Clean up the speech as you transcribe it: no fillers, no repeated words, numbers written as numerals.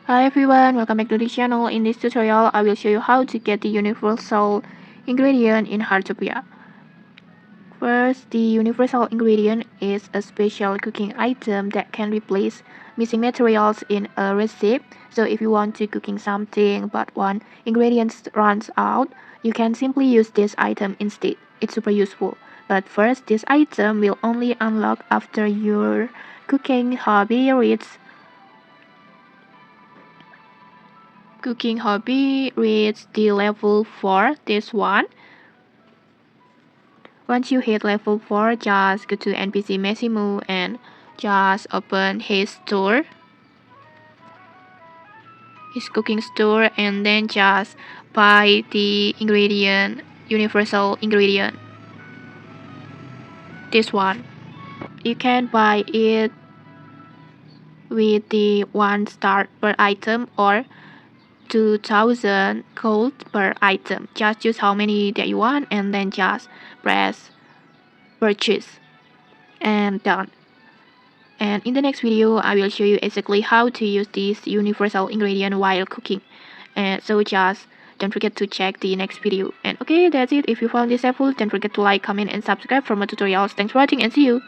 Hi everyone, welcome back to the channel. In this tutorial, I will show you how to get the universal ingredient in Heartopia. First, the universal ingredient is a special cooking item that can replace missing materials in a recipe. So if you want to cooking something but one ingredient runs out, you can simply use this item instead. It's super useful. But first, this item will only unlock after your cooking hobby reaches the level 4, this one. Once you hit level 4, just go to NPC Massimo and just open his cooking store, and then just buy the universal ingredient, this one. You can buy it with the 1 star per item or 2000 gold per item. Just choose how many that you want and then just press purchase and done. And in the next video, I will show you exactly how to use this universal ingredient while cooking. And so just don't forget to check the next video. And okay, that's it. If you found this helpful, don't forget to like, comment, and subscribe for more tutorials. Thanks for watching and see you.